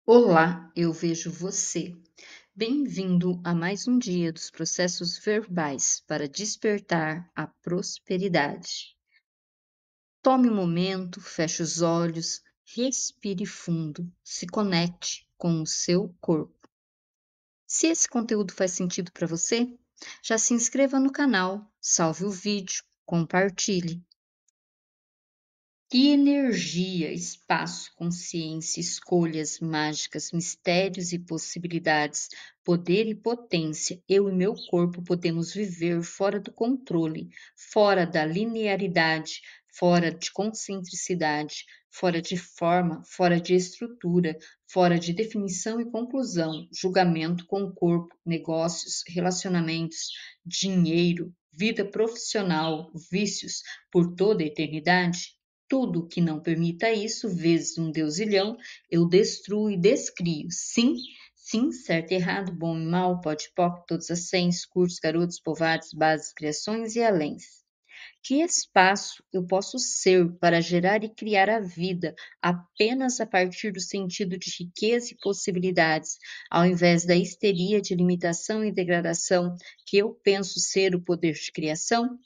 Olá, eu vejo você. Bem-vindo a mais um dia dos processos verbais para despertar a prosperidade. Tome um momento, feche os olhos, respire fundo, se conecte com o seu corpo. Se esse conteúdo faz sentido para você, já se inscreva no canal, salve o vídeo, compartilhe. Que energia, espaço, consciência, escolhas mágicas, mistérios e possibilidades, poder e potência, eu e meu corpo podemos viver fora do controle, fora da linearidade, fora de concentricidade, fora de forma, fora de estrutura, fora de definição e conclusão, julgamento com o corpo, negócios, relacionamentos, dinheiro, vida profissional, vícios, por toda a eternidade? Tudo que não permita isso, vezes um deusilhão, eu destruo e descrio. Sim, sim, certo, errado, bom e mal, pode, poc, todos as cens, cursos, garotos, povoados, bases, criações e aléns. Que espaço eu posso ser para gerar e criar a vida apenas a partir do sentido de riqueza e possibilidades, ao invés da histeria de limitação e degradação que eu penso ser o poder de criação?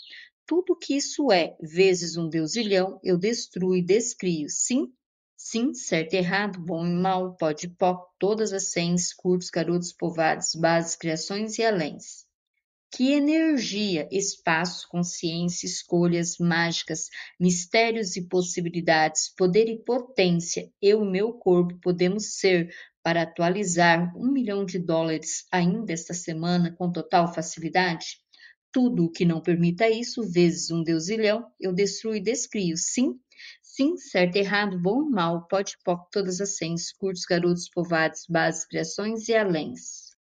Tudo que isso é, vezes um deusilhão, eu destruo e descrio. Sim, sim, certo, errado, bom e mal, pode, pó, todas as cens, curtos, garotos, povoados, bases, criações e aléns. Que energia, espaço, consciência, escolhas mágicas, mistérios e possibilidades, poder e potência, eu e meu corpo podemos ser para atualizar US$ 1 milhão ainda esta semana com total facilidade? Tudo o que não permita isso, vezes um deusilhão, eu destruo e descrio. Sim, sim, certo, errado, bom e mal, pode, poc, todas as cens, curtos, garotos, povoados, bases, criações e aléns.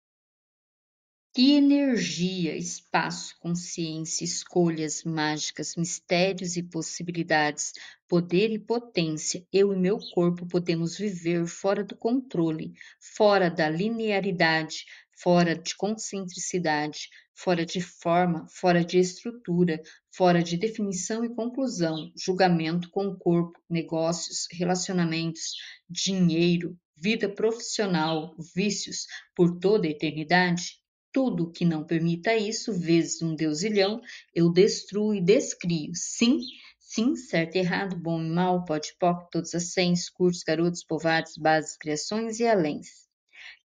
Que energia, espaço, consciência, escolhas mágicas, mistérios e possibilidades, poder e potência, eu e meu corpo podemos viver fora do controle, fora da linearidade, fora de concentricidade, fora de forma, fora de estrutura, fora de definição e conclusão, julgamento com o corpo, negócios, relacionamentos, dinheiro, vida profissional, vícios, por toda a eternidade? Tudo que não permita isso, vezes um deusilhão, eu destruo e descrio. Sim, sim, certo, errado, bom e mal, pode, poc, todos as cens, cursos, garotos, povoados, bases, criações e aléns.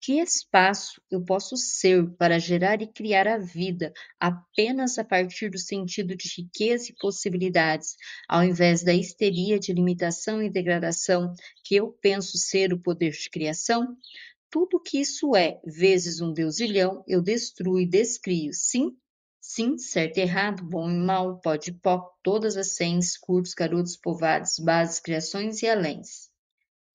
Que espaço eu posso ser para gerar e criar a vida apenas a partir do sentido de riqueza e possibilidades, ao invés da histeria de limitação e degradação que eu penso ser o poder de criação? Tudo que isso é, vezes um deusilhão, eu destruo e descrio. Sim, sim, certo, errado, bom e mal, pode, poc, todas as cens, curtos, garotos, povoados, bases, criações e aléns.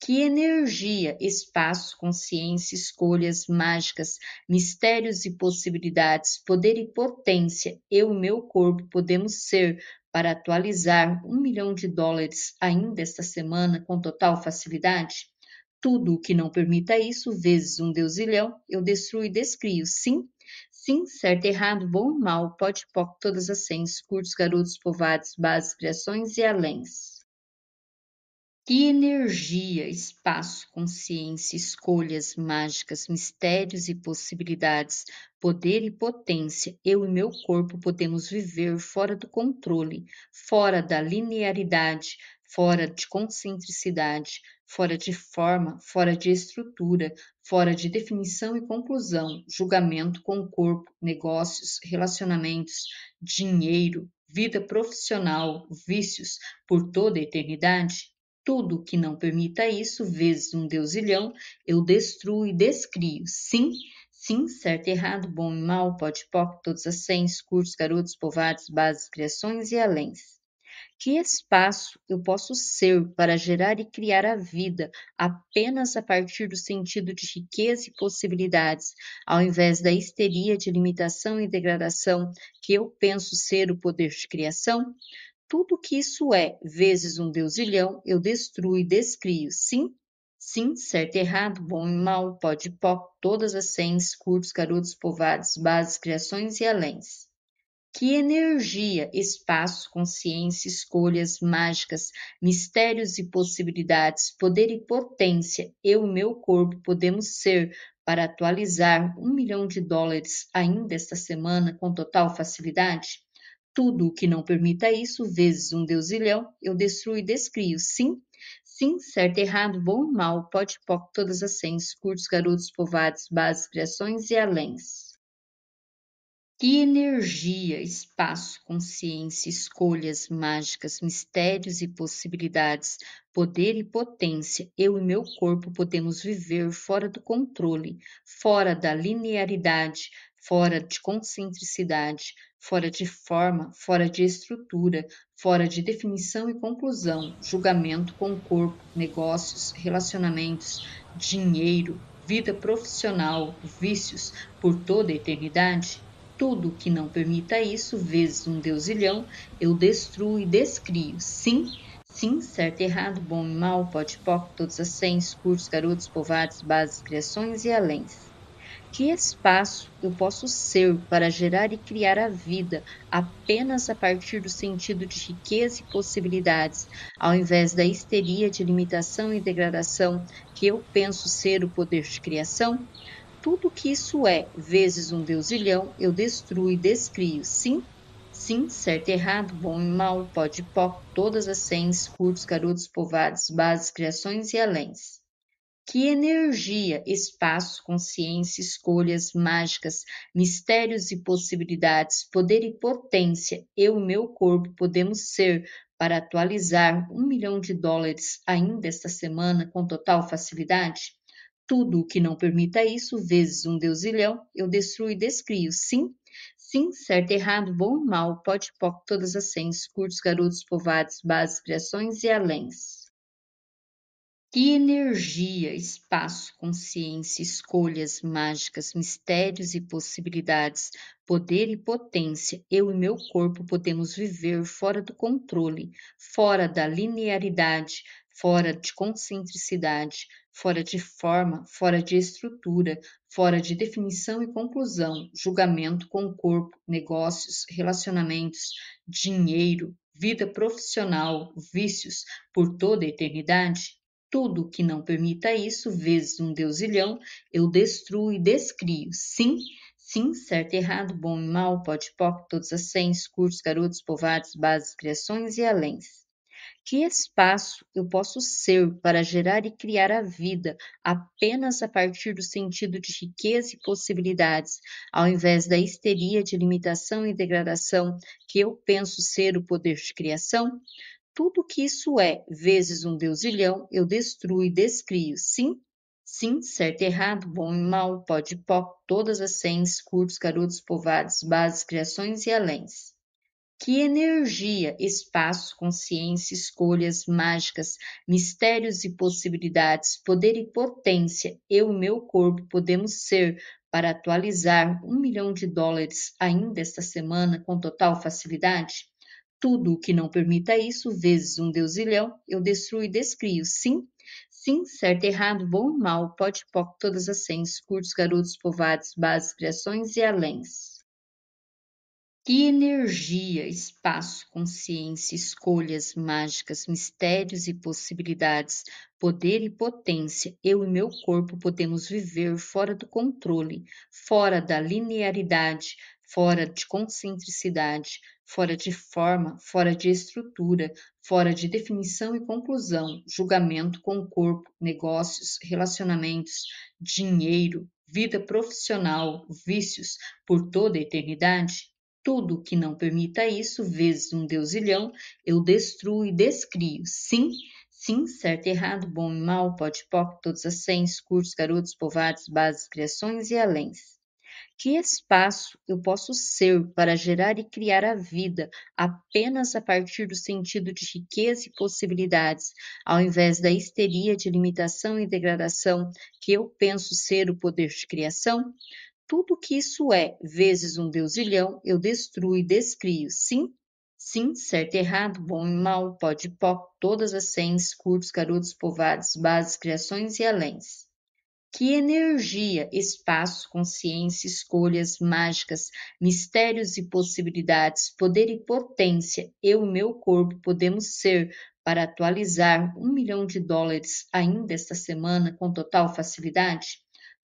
Que energia, espaço, consciência, escolhas mágicas, mistérios e possibilidades, poder e potência, eu e meu corpo podemos ser para atualizar US$ 1 milhão ainda esta semana com total facilidade? Tudo o que não permita isso, vezes um deusilhão, eu destruo e descrio. Sim, sim, certo, errado, bom e mal, pode, poc, todas as cens, curtos, garotos, povoados, bases, criações e aléns. Que energia, espaço, consciência, escolhas mágicas, mistérios e possibilidades, poder e potência, eu e meu corpo podemos viver fora do controle, fora da linearidade, fora de concentricidade, fora de forma, fora de estrutura, fora de definição e conclusão, julgamento com o corpo, negócios, relacionamentos, dinheiro, vida profissional, vícios, por toda a eternidade? Tudo que não permita isso, vezes um deusilhão, eu destruo e descrio. Sim, sim, certo, errado, bom e mal, pode, poc, todas as cens, cursos, garotos, povoados, bases, criações e aléns. Que espaço eu posso ser para gerar e criar a vida apenas a partir do sentido de riqueza e possibilidades, ao invés da histeria de limitação e degradação que eu penso ser o poder de criação? Tudo que isso é, vezes um deusilhão, eu destruo e descrio. Sim, sim, certo, errado, bom e mal, pode, poc, todas as cens, curtos, garotos, povoados, bases, criações e aléns. Que energia, espaço, consciência, escolhas mágicas, mistérios e possibilidades, poder e potência, eu e meu corpo podemos ser para atualizar US$ 1 milhão ainda esta semana com total facilidade? Tudo o que não permita isso, vezes um deusilhão, eu destruo e descrio. Sim, sim, certo, errado, bom e mal, pode, poc, todas as sens, curtos, garotos, povoados, bases, criações e aléns. Que energia, espaço, consciência, escolhas mágicas, mistérios e possibilidades, poder e potência, eu e meu corpo podemos viver fora do controle, fora da linearidade, fora de concentricidade, fora de forma, fora de estrutura, fora de definição e conclusão, julgamento com o corpo, negócios, relacionamentos, dinheiro, vida profissional, vícios, por toda a eternidade? Tudo que não permita isso, vezes um deusilhão, eu destruo e descrio. Sim, sim, certo, errado, bom e mal, pode, poc, todos as sens, cursos, garotos, povoados, bases, criações e aléns. Que espaço eu posso ser para gerar e criar a vida apenas a partir do sentido de riqueza e possibilidades, ao invés da histeria de limitação e degradação que eu penso ser o poder de criação? Tudo que isso é, vezes um deusilhão, eu destruo e descrio. Sim, sim, certo e errado, bom e mal, pode e poc, todas as sens, curtos, garotos, povoados, bases, criações e aléns. Que energia, espaço, consciência, escolhas mágicas, mistérios e possibilidades, poder e potência, eu e meu corpo podemos ser para atualizar US$ 1 milhão ainda esta semana com total facilidade? Tudo o que não permita isso, vezes um deusilhão, eu destruo e descrio. Sim, sim, certo, errado, bom e mal, pode, poc, todas as sens, curtos, garotos, povoados, bases, criações e aléns. Que energia, espaço, consciência, escolhas mágicas, mistérios e possibilidades, poder e potência, eu e meu corpo podemos viver fora do controle, fora da linearidade, fora de concentricidade, fora de forma, fora de estrutura, fora de definição e conclusão, julgamento com o corpo, negócios, relacionamentos, dinheiro, vida profissional, vícios, por toda a eternidade? Tudo que não permita isso, vezes um deusilhão, eu destruo e descrio. Sim, sim, certo, errado, bom e mal, pode, poc, todos as sens, curtos, garotos, povoados, bases, criações e aléns. Que espaço eu posso ser para gerar e criar a vida apenas a partir do sentido de riqueza e possibilidades, ao invés da histeria de limitação e degradação que eu penso ser o poder de criação? Tudo que isso é, vezes um deusilhão, eu destruo e descrio. Sim, sim, certo e errado, bom e mal, pode e poc, todas as sens, curtos, garotos, povoados, bases, criações e aléns. Que energia, espaço, consciência, escolhas mágicas, mistérios e possibilidades, poder e potência, eu e meu corpo podemos ser para atualizar US$ 1 milhão ainda esta semana com total facilidade? Tudo o que não permita isso, vezes um deusilhão, eu destruo e descrio. Sim, sim, certo, errado, bom e mal, pode, poc, todas as sens, curtos, garotos, povoados, bases, criações e aléns. Que energia, espaço, consciência, escolhas mágicas, mistérios e possibilidades, poder e potência, eu e meu corpo podemos viver fora do controle, fora da linearidade, fora de concentricidade, fora de forma, fora de estrutura, fora de definição e conclusão, julgamento com o corpo, negócios, relacionamentos, dinheiro, vida profissional, vícios, por toda a eternidade? Tudo que não permita isso, vezes um deusilhão, eu destruo e descrio. Sim, sim, certo, errado, bom e mal, pode, poc, todas as sens, curtos, garotos, povoados, bases, criações e aléns. Que espaço eu posso ser para gerar e criar a vida apenas a partir do sentido de riqueza e possibilidades, ao invés da histeria de limitação e degradação que eu penso ser o poder de criação? Tudo que isso é, vezes um deusilhão, eu destruo e descrio. Sim, sim, certo e errado, bom e mal, pode e poc, todas as sens, curtos, garotos, povoados, bases, criações e aléns. Que energia, espaço, consciência, escolhas mágicas, mistérios e possibilidades, poder e potência, eu e meu corpo podemos ser para atualizar US$ 1 milhão ainda esta semana com total facilidade?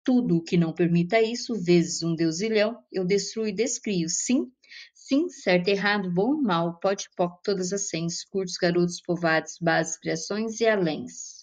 Tudo o que não permita isso, vezes um deusilhão, eu destruo e descrio. Sim, sim, certo, errado, bom e mal, pode, poc, todas as sens, curtos, garotos, povoados, bases, criações e aléns.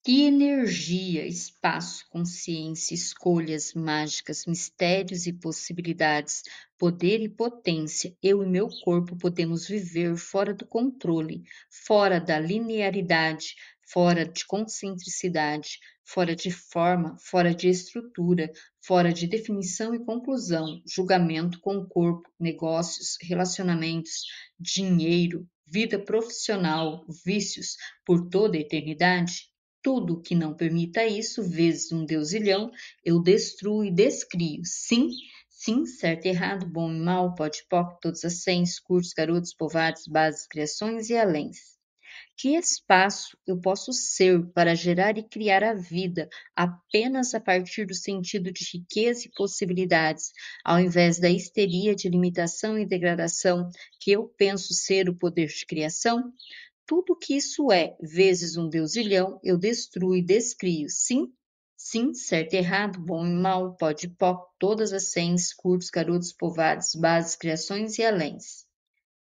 Que energia, espaço, consciência, escolhas mágicas, mistérios e possibilidades, poder e potência, eu e meu corpo podemos viver fora do controle, fora da linearidade, fora de concentricidade, fora de forma, fora de estrutura, fora de definição e conclusão, julgamento com o corpo, negócios, relacionamentos, dinheiro, vida profissional, vícios, por toda a eternidade? Tudo que não permita isso, vezes um deusilhão, eu destruo e descrio. Sim, sim, certo, errado, bom e mal, pode, poc, todos as sens, cursos, garotos, povoados, bases, criações e aléns. Que espaço eu posso ser para gerar e criar a vida apenas a partir do sentido de riqueza e possibilidades, ao invés da histeria de limitação e degradação que eu penso ser o poder de criação? Tudo que isso é, vezes um deusilhão, eu destruo e descrio. Sim, sim, certo, errado, bom e mal, pode, poc, todas as sens, curtos, garotos, povoados, bases, criações e aléns.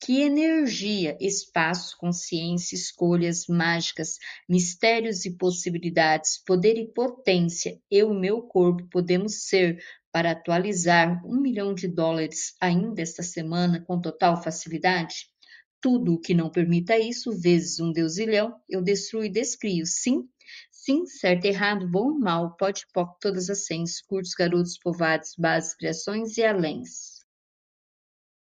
Que energia, espaço, consciência, escolhas mágicas, mistérios e possibilidades, poder e potência, eu e meu corpo podemos ser para atualizar US$ 1 milhão ainda esta semana com total facilidade? Tudo o que não permita isso, vezes um deusilhão, eu destruo e descrio. Sim, sim, certo, errado, bom e mal, pode, poc, todas as sens, curtos, garotos, povoados, bases, criações e aléns.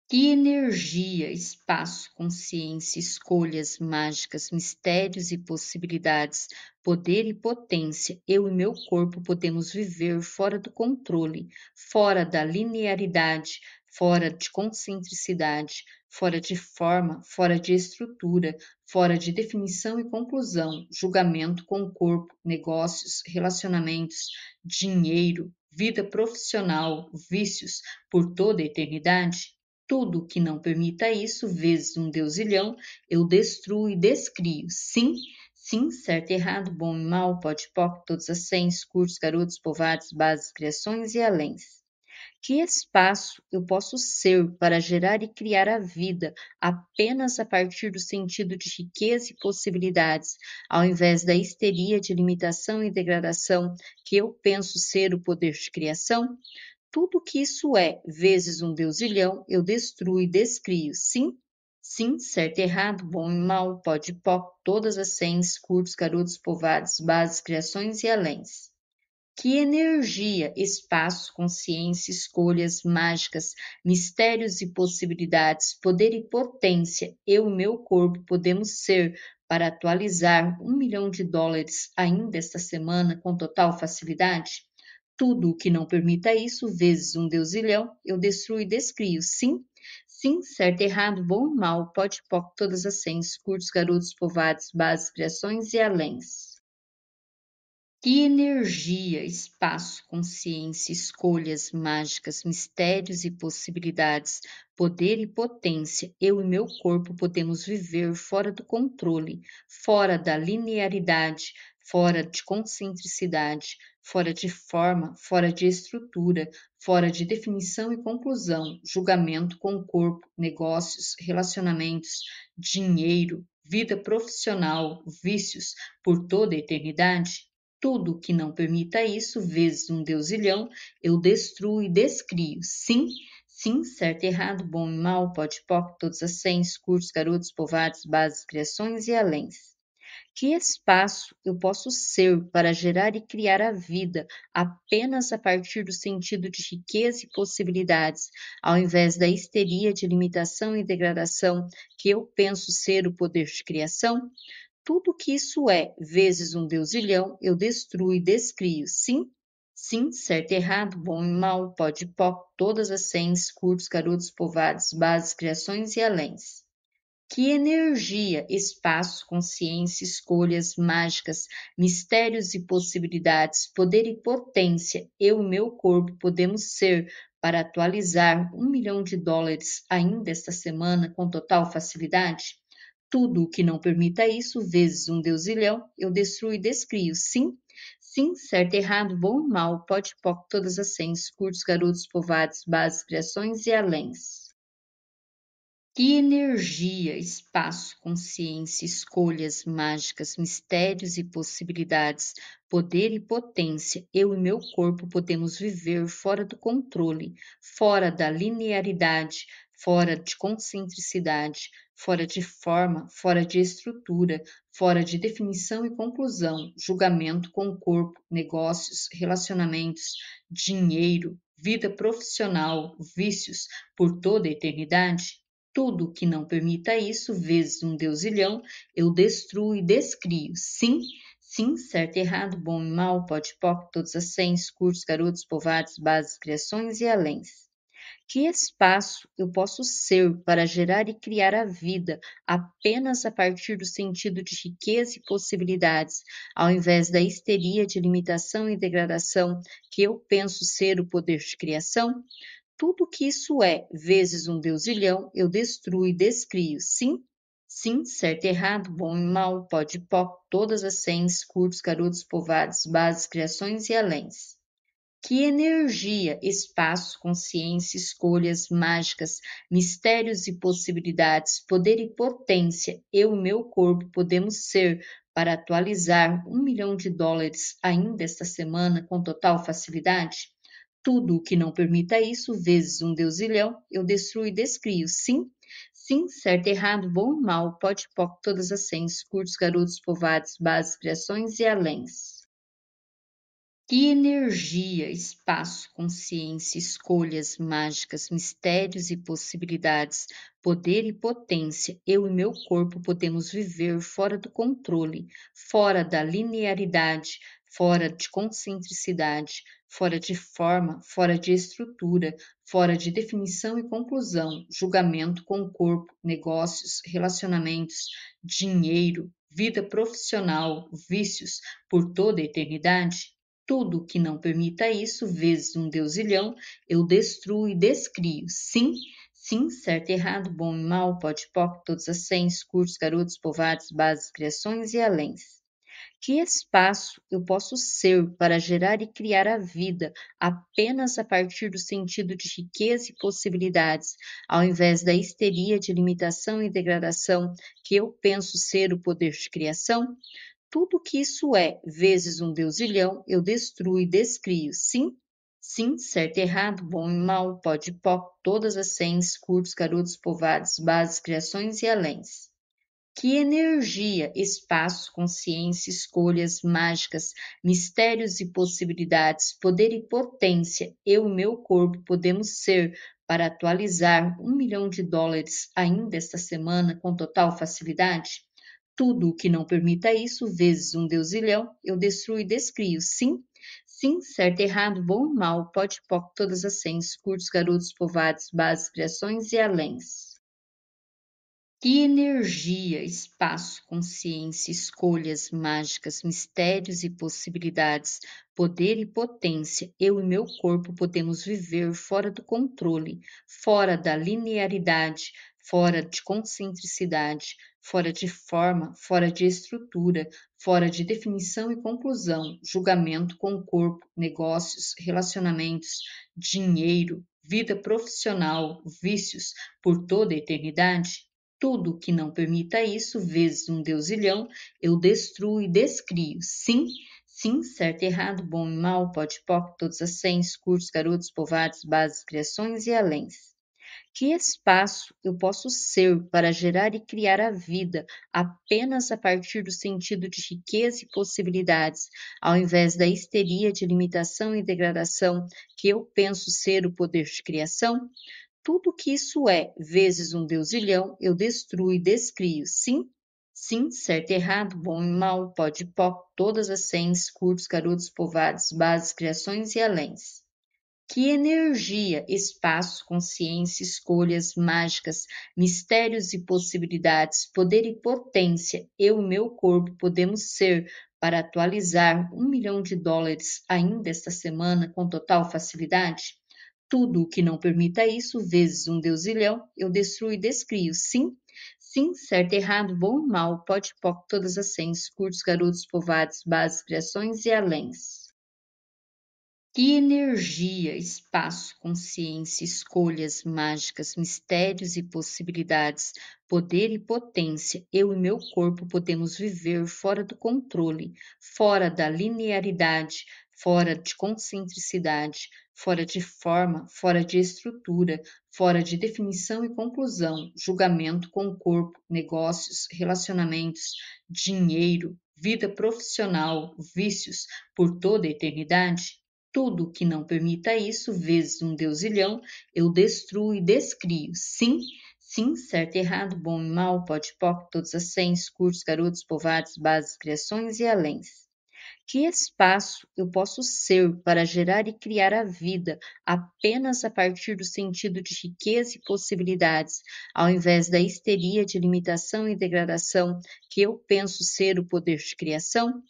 Que energia, espaço, consciência, escolhas mágicas, mistérios e possibilidades, poder e potência, eu e meu corpo podemos viver fora do controle, fora da linearidade, fora de concentricidade, fora de forma, fora de estrutura, fora de definição e conclusão, julgamento com o corpo, negócios, relacionamentos, dinheiro, vida profissional, vícios, por toda a eternidade? Tudo que não permita isso, vezes um deusilhão, eu destruo e descrio. Sim, sim, certo, errado, bom e mal, pode, poc, todos as sens, curtos, garotos, povoados, bases, criações e aléns. Que espaço eu posso ser para gerar e criar a vida apenas a partir do sentido de riqueza e possibilidades, ao invés da histeria de limitação e degradação que eu penso ser o poder de criação? Tudo que isso é, vezes um deusilhão, eu destruo e descrio. Sim, sim, certo, errado, bom e mal, pode, poc, todas as sens, curtos, garotos, povoados, bases, criações e aléns. Que energia, espaço, consciência, escolhas mágicas, mistérios e possibilidades, poder e potência, eu e meu corpo podemos ser para atualizar US$ 1 milhão ainda esta semana com total facilidade? Tudo o que não permita isso, vezes um deusilhão, eu destruo e descrio. Sim, sim, certo, errado, bom e mal, pode, poc, todas as sens, curtos, garotos, povoados, bases, criações e aléns. Que energia, espaço, consciência, escolhas mágicas, mistérios e possibilidades, poder e potência, eu e meu corpo podemos viver fora do controle, fora da linearidade, fora de concentricidade, fora de forma, fora de estrutura, fora de definição e conclusão, julgamento com o corpo, negócios, relacionamentos, dinheiro, vida profissional, vícios, por toda a eternidade? Tudo que não permita isso, vezes um deusilhão, eu destruo e descrio. Sim, sim, certo, errado, bom e mal, pode, poc, todos as sens, curtos, garotos, povoados, bases, criações e aléns. Que espaço eu posso ser para gerar e criar a vida apenas a partir do sentido de riqueza e possibilidades, ao invés da histeria de limitação e degradação que eu penso ser o poder de criação? Tudo que isso é, vezes um deusilhão, eu destruo e descrio. Sim, sim, certo, errado, bom e mal, pode, poc, todas as sens, curtos, garotos, povoados, bases, criações e aléns. Que energia, espaço, consciência, escolhas mágicas, mistérios e possibilidades, poder e potência, eu e meu corpo podemos ser para atualizar US$ 1 milhão ainda esta semana com total facilidade? Tudo o que não permita isso, vezes um deusilhão, eu destruo e descrio. Sim, sim, certo, errado, bom e mal, pode, poc, todas as sens, curtos, garotos, povoados, bases, criações e aléns. Que energia, espaço, consciência, escolhas mágicas, mistérios e possibilidades, poder e potência, eu e meu corpo podemos viver fora do controle, fora da linearidade, fora de concentricidade, fora de forma, fora de estrutura, fora de definição e conclusão, julgamento com o corpo, negócios, relacionamentos, dinheiro, vida profissional, vícios, por toda a eternidade? Tudo que não permita isso, vezes um deusilhão, eu destruo e descrio. Sim, sim, certo, errado, bom e mal, pode, poc, todos as sens, cursos, garotos, povoados, bases, criações e aléns. Que espaço eu posso ser para gerar e criar a vida apenas a partir do sentido de riqueza e possibilidades, ao invés da histeria de limitação e degradação que eu penso ser o poder de criação? Tudo que isso é, vezes um deusilhão, eu destruo e descrio. Sim, sim, certo, errado, bom e mal, pode, poc, todas as sens, curtos, garotos, povoados, bases, criações e aléns. Que energia, espaço, consciência, escolhas mágicas, mistérios e possibilidades, poder e potência, eu e meu corpo podemos ser para atualizar US$ 1 milhão ainda esta semana com total facilidade? Tudo o que não permita isso, vezes um deusilhão, eu destruo e descrio. Sim, sim, certo, errado, bom e mal, pode, poc, todas as sens, curtos, garotos, povoados, bases, criações e aléns. Que energia, espaço, consciência, escolhas mágicas, mistérios e possibilidades, poder e potência, eu e meu corpo podemos viver fora do controle, fora da linearidade, fora de concentricidade, fora de forma, fora de estrutura, fora de definição e conclusão, julgamento com o corpo, negócios, relacionamentos, dinheiro, vida profissional, vícios, por toda a eternidade? Tudo que não permita isso, vezes um deusilhão, eu destruo e descrio. Sim, sim, certo, errado, bom e mal, pode, poc, todos as sens, curtos, garotos, povoados, bases, criações e aléns. Que espaço eu posso ser para gerar e criar a vida apenas a partir do sentido de riqueza e possibilidades, ao invés da histeria de limitação e degradação que eu penso ser o poder de criação? Tudo que isso é, vezes um deusilhão, eu destruo e descrio. Sim, sim, certo, errado, bom e mal, pode, poc, todas as sens, curtos, garotos, povoados, bases, criações e aléns. Que energia, espaço, consciência, escolhas mágicas, mistérios e possibilidades, poder e potência, eu e meu corpo podemos ser para atualizar US$ 1 milhão ainda esta semana com total facilidade? Tudo o que não permita isso, vezes um deusilhão, eu destruo e descrio. Sim, sim, certo, errado, bom e mal, pode, poc, todas as sens, curtos, garotos, povoados, bases, criações e aléns. Que energia, espaço, consciência, escolhas mágicas, mistérios e possibilidades, poder e potência, eu e meu corpo podemos viver fora do controle, fora da linearidade, fora de concentricidade, fora de forma, fora de estrutura, fora de definição e conclusão, julgamento com o corpo, negócios, relacionamentos, dinheiro, vida profissional, vícios, por toda a eternidade? Tudo que não permita isso, vezes um deusilhão, eu destruo e descrio. Sim, sim, certo, errado, bom e mal, pode, poc, todos as sens, curtos, garotos, povoados, bases, criações e aléns. Que espaço eu posso ser para gerar e criar a vida apenas a partir do sentido de riqueza e possibilidades, ao invés da histeria de limitação e degradação que eu penso ser o poder de criação? Tudo que isso é, vezes um deusilhão, eu destruo e descrio. Sim, sim, certo, errado, bom e mal, pode, poc, todas as sens, curtos, garotos, povoados, bases, criações e aléns. Que energia, espaço, consciência, escolhas mágicas, mistérios e possibilidades, poder e potência, eu e meu corpo podemos ser para atualizar US$ 1 milhão ainda esta semana com total facilidade? Tudo o que não permita isso, vezes um deusilhão, eu destruo e descrio. Sim, sim, certo, errado, bom e mal, pode, poc, todas as cens, curtos, garotos, povoados, bases, criações e aléns. Que energia, espaço, consciência, escolhas mágicas, mistérios e possibilidades, poder e potência, eu e meu corpo podemos viver fora do controle, fora da linearidade, fora de concentricidade, fora de forma, fora de estrutura, fora de definição e conclusão, julgamento com o corpo, negócios, relacionamentos, dinheiro, vida profissional, vícios, por toda a eternidade? Tudo que não permita isso, vezes um deusilhão, eu destruo e descrio. Sim, sim, certo, errado, bom e mal, pode, poc, todos as cens, cursos, garotos, povoados, bases, criações e aléns. Que espaço eu posso ser para gerar e criar a vida apenas a partir do sentido de riqueza e possibilidades, ao invés da histeria de limitação e degradação que eu penso ser o poder de criação?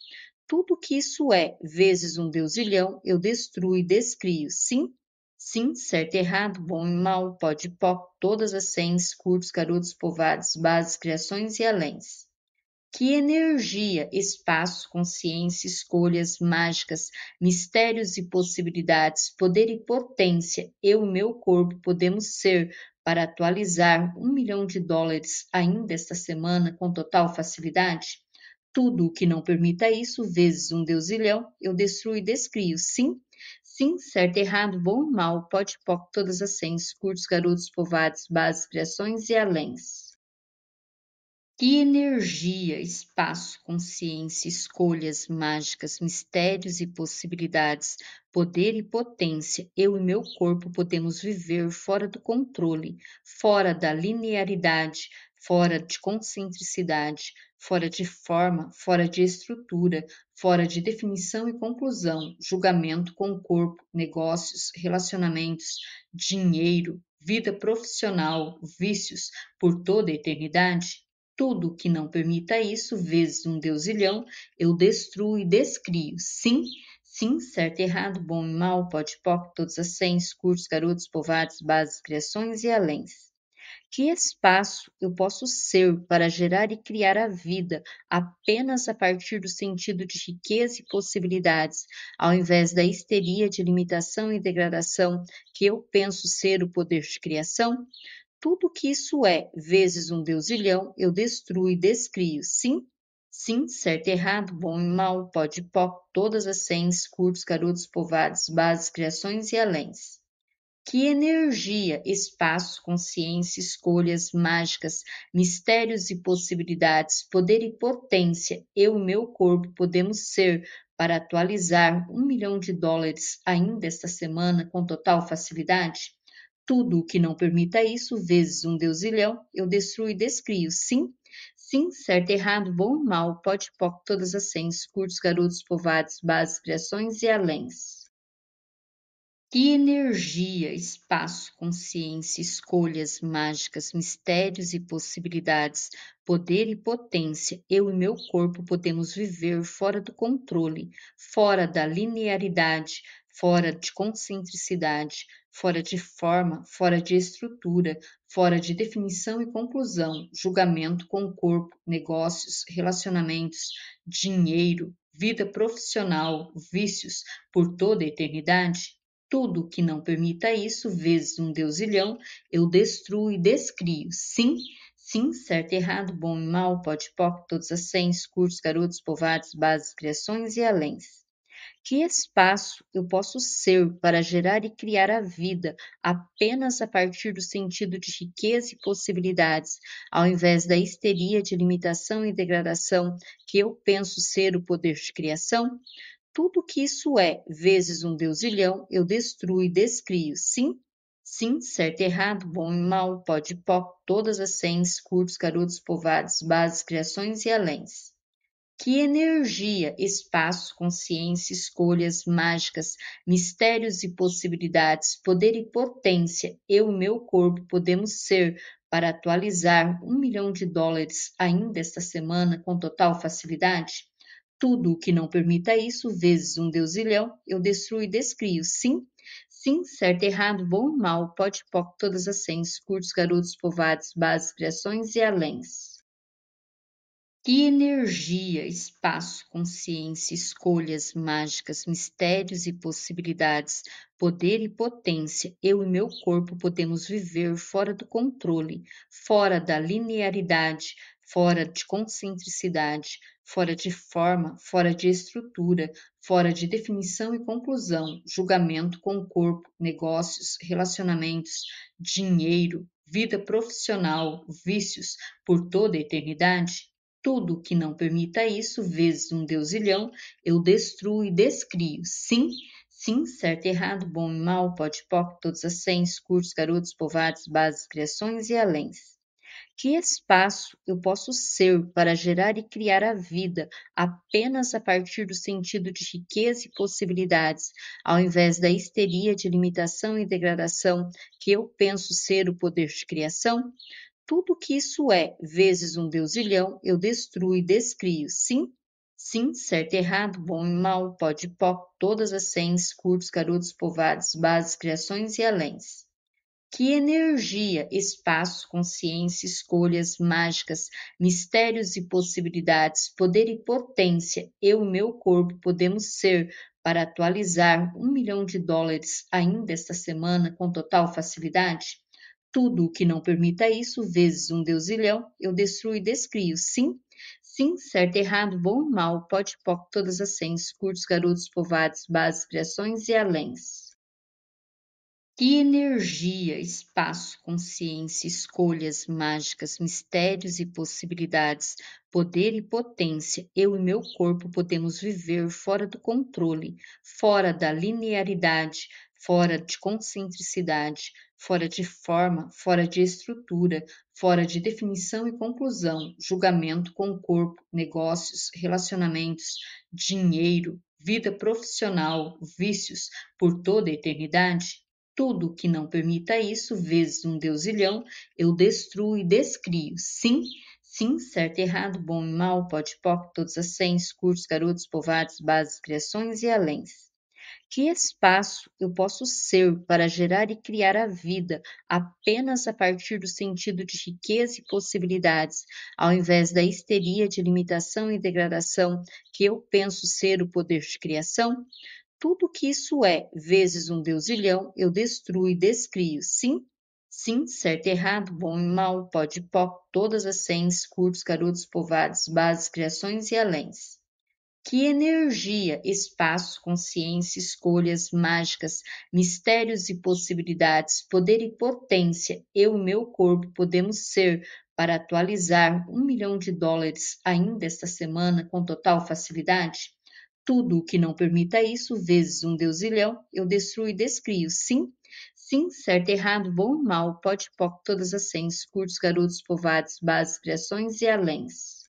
Tudo que isso é, vezes um deusilhão, eu destruo e descrio. Sim, sim, certo, errado, bom e mal, pode, poc, todas as cens, curtos, garotos, povoados, bases, criações e aléns. Que energia, espaço, consciência, escolhas mágicas, mistérios e possibilidades, poder e potência, eu e meu corpo podemos ser para atualizar US$ 1 milhão ainda esta semana com total facilidade? Tudo o que não permita isso, vezes um deusilhão, eu destruo e descrio. Sim, sim, certo, errado, bom e mal, pode, poc, todas as cens, curtos, garotos, povoados, bases, criações e aléns. Que energia, espaço, consciência, escolhas mágicas, mistérios e possibilidades, poder e potência, eu e meu corpo podemos viver fora do controle, fora da linearidade, fora de concentricidade, fora de forma, fora de estrutura, fora de definição e conclusão, julgamento com o corpo, negócios, relacionamentos, dinheiro, vida profissional, vícios, por toda a eternidade? Tudo que não permita isso, vezes um deusilhão, eu destruo e descrio. Sim, sim, certo, errado, bom e mal, pode, poc, todas as cens, curtos, garotos, povoados, bases, criações e aléns. Que espaço eu posso ser para gerar e criar a vida apenas a partir do sentido de riqueza e possibilidades, ao invés da histeria de limitação e degradação que eu penso ser o poder de criação? Tudo que isso é, vezes um deusilhão, eu destruo e descrio. Sim, sim, certo, errado, bom e mal, pode, poc, todas as cens, curtos, garotos, povoados, bases, criações e aléns. Que energia, espaço, consciência, escolhas mágicas, mistérios e possibilidades, poder e potência, eu e meu corpo podemos ser para atualizar US$ 1 milhão ainda esta semana com total facilidade? Tudo o que não permita isso, vezes um deusilhão, eu destruo e descrio. Sim, sim, certo, errado, bom e mal, pode, poc, todas as cens, curtos, garotos, povoados, bases, criações e aléns. Que energia, espaço, consciência, escolhas mágicas, mistérios e possibilidades, poder e potência, eu e meu corpo podemos viver fora do controle, fora da linearidade, fora de concentricidade, fora de forma, fora de estrutura, fora de definição e conclusão, julgamento com o corpo, negócios, relacionamentos, dinheiro, vida profissional, vícios, por toda a eternidade? Tudo que não permita isso, vezes um deusilhão, eu destruo e descrio. Sim, sim, certo, errado, bom e mal, pode, poc, todas as cens, curtos, garotos, povoados, bases, criações e aléns. Que espaço eu posso ser para gerar e criar a vida apenas a partir do sentido de riqueza e possibilidades, ao invés da histeria de limitação e degradação que eu penso ser o poder de criação? Tudo que isso é, vezes um deusilhão, eu destruo e descrio. Sim, sim, certo, errado, bom e mal, pode, poc, todas as cens, curtos, garotos, povoados, bases, criações e aléns. Que energia, espaço, consciência, escolhas mágicas, mistérios e possibilidades, poder e potência, eu e meu corpo podemos ser para atualizar US$ 1 milhão ainda esta semana com total facilidade? Tudo o que não permita isso, vezes um deusilhão, eu destruo e descrio. Sim, sim, certo, errado, bom e mal, pode, poc, todas as sens, curtos, garotos, povoados, bases, criações e aléns. Que energia, espaço, consciência, escolhas mágicas, mistérios e possibilidades, poder e potência, eu e meu corpo podemos viver fora do controle, fora da linearidade, fora de concentricidade, fora de forma, fora de estrutura, fora de definição e conclusão, julgamento com o corpo, negócios, relacionamentos, dinheiro, vida profissional, vícios, por toda a eternidade? Tudo que não permita isso, vezes um deusilhão, eu destruo e descrio. Sim, sim, certo, errado, bom e mal, pode, poc, todos as sens, curtos, garotos, povoados, bases, criações e aléns. Que espaço eu posso ser para gerar e criar a vida apenas a partir do sentido de riqueza e possibilidades, ao invés da histeria de limitação e degradação que eu penso ser o poder de criação? Tudo que isso é, vezes um deusilhão, eu destruo e descrio. Sim, sim, certo, errado, bom e mal, pode, poc, todas as sens, curtos, garotos, povoados, bases, criações e aléns. Que energia, espaço, consciência, escolhas mágicas, mistérios e possibilidades, poder e potência, eu e meu corpo podemos ser para atualizar US$ 1 milhão ainda esta semana com total facilidade? Tudo o que não permita isso, vezes um deusilhão, eu destruo e descrio. Sim, sim, certo, errado, bom e mal, pode, poc, todas as sens, curtos, garotos, povoados, bases, criações e aléns. Que energia, espaço, consciência, escolhas mágicas, mistérios e possibilidades, poder e potência, eu e meu corpo podemos viver fora do controle, fora da linearidade, fora de concentricidade, fora de forma, fora de estrutura, fora de definição e conclusão, julgamento com o corpo, negócios, relacionamentos, dinheiro, vida profissional, vícios, por toda a eternidade? Tudo que não permita isso, vezes um deusilhão, eu destruo e descrio. Sim, sim, certo, errado, bom e mal, pode, poc, todas as sens, curtos, garotos, povoados, bases, criações e aléns. Que espaço eu posso ser para gerar e criar a vida apenas a partir do sentido de riqueza e possibilidades, ao invés da histeria de limitação e degradação que eu penso ser o poder de criação? Tudo que isso é, vezes um deusilhão, eu destruo e descrio. Sim, sim, certo, errado, bom e mal, pode, poc, todas as sens, curtos, garotos, povoados, bases, criações e aléns. Que energia, espaço, consciência, escolhas mágicas, mistérios e possibilidades, poder e potência, eu e meu corpo podemos ser para atualizar US$ 1 milhão ainda esta semana com total facilidade? Tudo o que não permita isso, vezes um deusilhão, eu destruo e descrio. Sim, sim, certo, errado, bom e mal, pode, poc, todas as sens, curtos, garotos, povoados, bases, criações e aléns.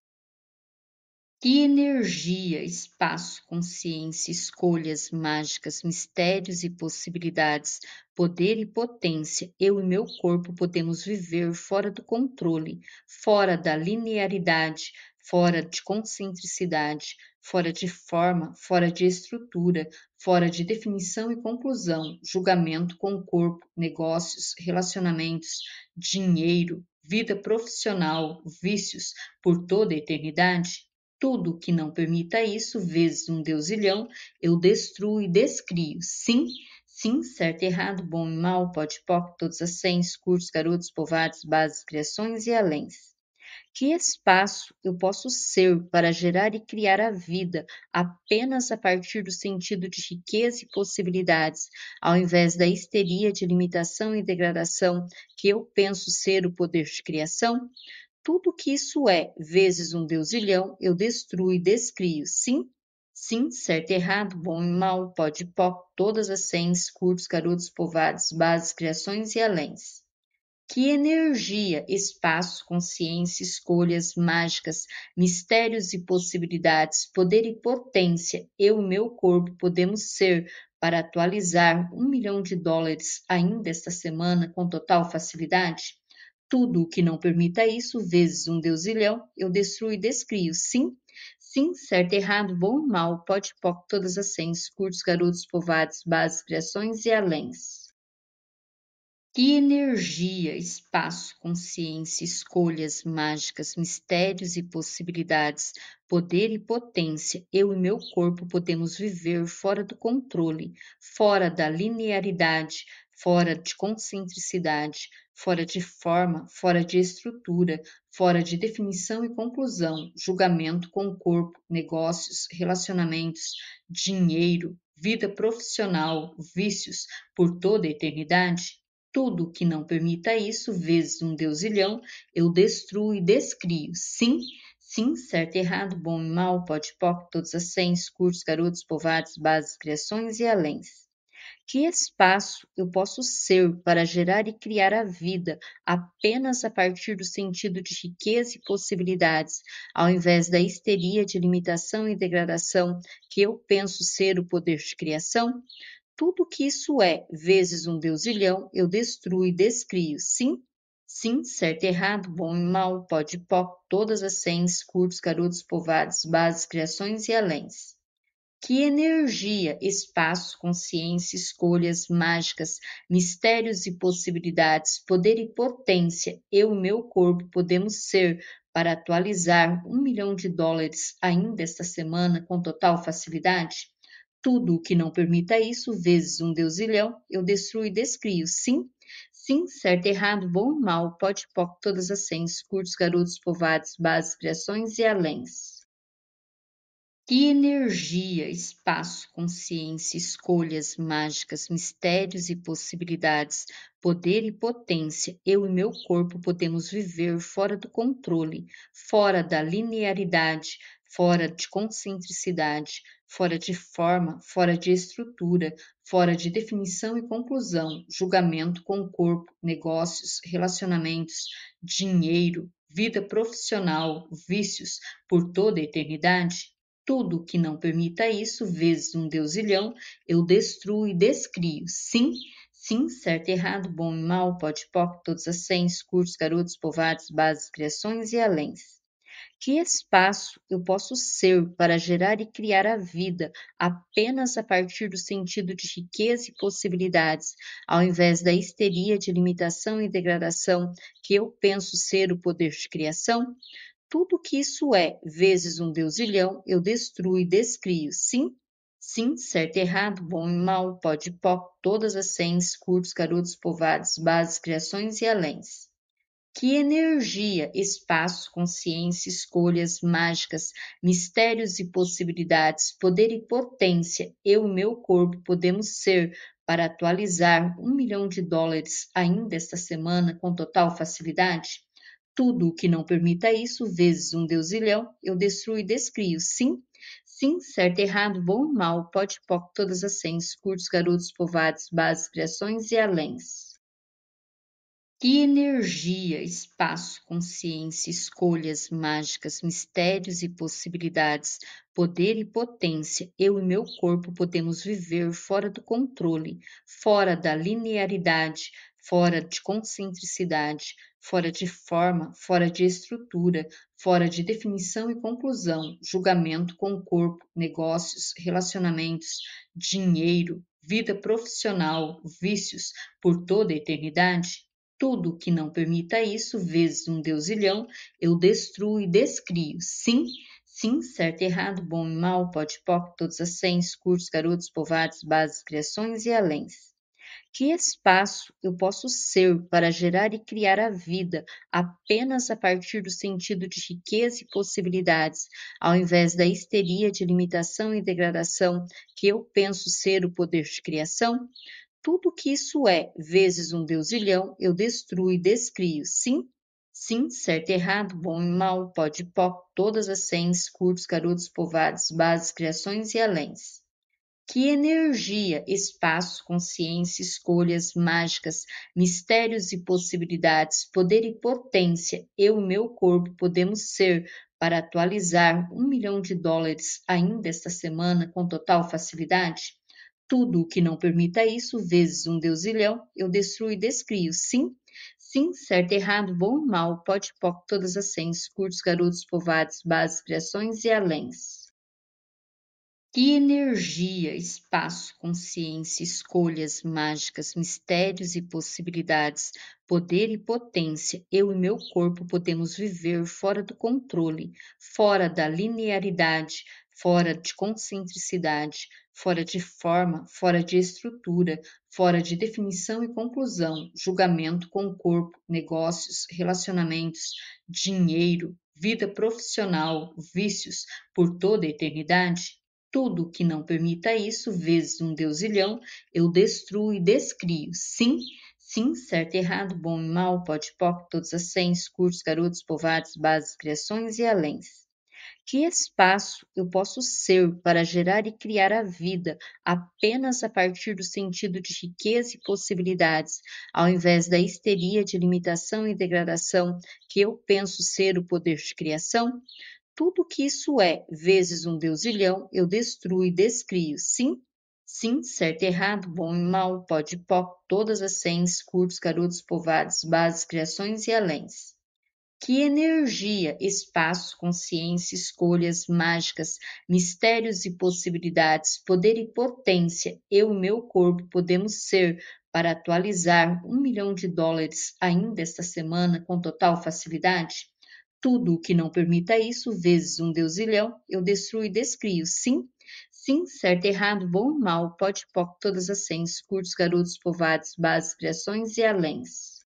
Que energia, espaço, consciência, escolhas mágicas, mistérios e possibilidades, poder e potência, eu e meu corpo podemos viver fora do controle, fora da linearidade, fora de concentricidade, fora de forma, fora de estrutura, fora de definição e conclusão, julgamento com o corpo, negócios, relacionamentos, dinheiro, vida profissional, vícios, por toda a eternidade? Tudo que não permita isso, vezes um deusilhão, eu destruo e descrio. Sim, sim, certo, errado, bom e mal, pode, poc, todas as sens, curtos, garotos, povoados, bases, criações e aléns. Que espaço eu posso ser para gerar e criar a vida apenas a partir do sentido de riqueza e possibilidades, ao invés da histeria de limitação e degradação que eu penso ser o poder de criação? Tudo que isso é, vezes um deusilhão, eu destruo e descrio. Sim, sim, certo, errado, bom e mal, pode, poc, todas as sens, curtos, garotos, povoados, bases, criações e aléns. Que energia, espaço, consciência, escolhas mágicas, mistérios e possibilidades, poder e potência, eu e meu corpo podemos ser para atualizar US$ 1 milhão ainda esta semana com total facilidade? Tudo o que não permita isso, vezes um deusilhão, eu destruo e descrio. Sim, sim, certo, errado, bom e mal, pode, poc, todas as sens, curtos, garotos, povoados, bases, criações e aléns. Que energia, espaço, consciência, escolhas mágicas, mistérios e possibilidades, poder e potência, eu e meu corpo podemos viver fora do controle, fora da linearidade, fora de concentricidade, fora de forma, fora de estrutura, fora de definição e conclusão, julgamento com o corpo, negócios, relacionamentos, dinheiro, vida profissional, vícios, por toda a eternidade? Tudo que não permita isso, vezes um deusilhão, eu destruo e descrio. Sim, sim, certo, errado, bom e mal, pode, poc, todos as sens, curtos, garotos, povoados, bases, criações e aléns. Que espaço eu posso ser para gerar e criar a vida apenas a partir do sentido de riqueza e possibilidades, ao invés da histeria de limitação e degradação que eu penso ser o poder de criação? Tudo que isso é, vezes um deusilhão, eu destruo e descrio. Sim, sim, certo, errado, bom e mal, pode, poc, todas as sens, curtos, garotos, povoados, bases, criações e aléns. Que energia, espaço, consciência, escolhas mágicas, mistérios e possibilidades, poder e potência, eu e meu corpo podemos ser para atualizar US$ 1 milhão ainda esta semana com total facilidade? Tudo o que não permita isso, vezes um deusilhão, eu destruo e descrio. Sim, sim, certo, errado, bom e mal, pode, poc, todas as sens, curtos, garotos, povoados, bases, criações e aléns. Que energia, espaço, consciência, escolhas mágicas, mistérios e possibilidades, poder e potência, eu e meu corpo podemos viver fora do controle, fora da linearidade, fora de concentricidade, fora de forma, fora de estrutura, fora de definição e conclusão, julgamento com o corpo, negócios, relacionamentos, dinheiro, vida profissional, vícios, por toda a eternidade? Tudo que não permita isso, vezes um deusilhão, eu destruo e descrio. Sim, sim, certo, errado, bom e mal, pode, poc, todos as sens, curtos, garotos, povoados, bases, criações e aléns. Que espaço eu posso ser para gerar e criar a vida apenas a partir do sentido de riqueza e possibilidades, ao invés da histeria de limitação e degradação que eu penso ser o poder de criação? Tudo que isso é, vezes um deusilhão, eu destruo e descrio. Sim, sim, certo, errado, bom e mal, pode, poc, todas as sens, curtos, garotos, povoados, bases, criações e aléns. Que energia, espaço, consciência, escolhas mágicas, mistérios e possibilidades, poder e potência, eu e meu corpo podemos ser para atualizar US$ 1 milhão ainda esta semana com total facilidade? Tudo o que não permita isso, vezes um deusilhão, eu destruo e descrio. Sim, sim, certo, errado, bom e mal, pode, poc, todas as sens, curtos, garotos, povoados, bases, criações e aléns. Que energia, espaço, consciência, escolhas mágicas, mistérios e possibilidades, poder e potência, eu e meu corpo podemos viver fora do controle, fora da linearidade, fora de concentricidade, fora de forma, fora de estrutura, fora de definição e conclusão, julgamento com o corpo, negócios, relacionamentos, dinheiro, vida profissional, vícios, por toda a eternidade? Tudo que não permita isso, vezes um deusilhão, eu destruo e descrio. Sim, sim, certo, errado, bom e mal, pode, poc, todos as sens, curtos, garotos, povoados, bases, criações e aléns. Que espaço eu posso ser para gerar e criar a vida apenas a partir do sentido de riqueza e possibilidades, ao invés da histeria de limitação e degradação que eu penso ser o poder de criação? Tudo que isso é, vezes um deusilhão, eu destruo e descrio. Sim, sim, certo, errado, bom e mal, pode, poc, todas as sens, curtos, garotos, povoados, bases, criações e aléns. Que energia, espaço, consciência, escolhas mágicas, mistérios e possibilidades, poder e potência, eu e meu corpo podemos ser para atualizar US$ 1 milhão ainda esta semana com total facilidade? Tudo o que não permita isso, vezes um deusilhão, eu destruo e descrio. Sim, sim, certo, errado, bom e mal, pode, poc, todas as cens, curtos, garotos, povoados, bases, criações e aléns. Que energia, espaço, consciência, escolhas mágicas, mistérios e possibilidades, poder e potência, eu e meu corpo podemos viver fora do controle, fora da linearidade, fora de concentricidade, fora de forma, fora de estrutura, fora de definição e conclusão, julgamento com o corpo, negócios, relacionamentos, dinheiro, vida profissional, vícios, por toda a eternidade? Tudo que não permita isso, vezes um deusilhão, eu destruo e descrio. Sim, sim, certo, errado, bom e mal, pode, poc, todos as cens, curtos, garotos, povoados, bases, criações e aléns. Que espaço eu posso ser para gerar e criar a vida apenas a partir do sentido de riqueza e possibilidades, ao invés da histeria de limitação e degradação que eu penso ser o poder de criação? Tudo que isso é, vezes um deusilhão, eu destruo e descrio. Sim, sim, certo, errado, bom e mal, pode, poc, todas as cens, curtos, garotos, povoados, bases, criações e aléns. Que energia, espaço, consciência, escolhas mágicas, mistérios e possibilidades, poder e potência, eu e meu corpo podemos ser para atualizar US$ 1 milhão ainda esta semana com total facilidade? Tudo o que não permita isso, vezes um deusilhão, eu destruo e descrio. Sim, sim, certo, errado, bom e mal, pode, poc, todas as cens, curtos, garotos, povoados, bases, criações e aléns.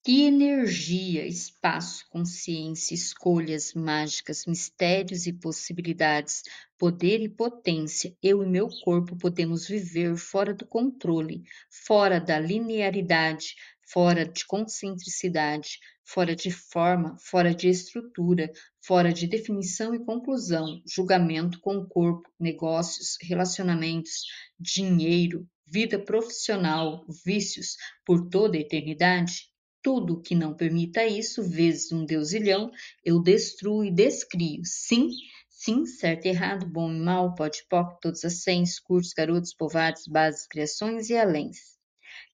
Que energia, espaço, consciência, escolhas mágicas, mistérios e possibilidades, poder e potência, eu e meu corpo podemos viver fora do controle, fora da linearidade, fora de concentricidade, fora de forma, fora de estrutura, fora de definição e conclusão, julgamento com o corpo, negócios, relacionamentos, dinheiro, vida profissional, vícios, por toda a eternidade? Tudo que não permita isso, vezes um deusilhão, eu destruo e descrio. Sim, sim, certo, errado, bom e mal, pode, poc, todas as cens, curtos, garotos, povoados, bases, criações e aléns.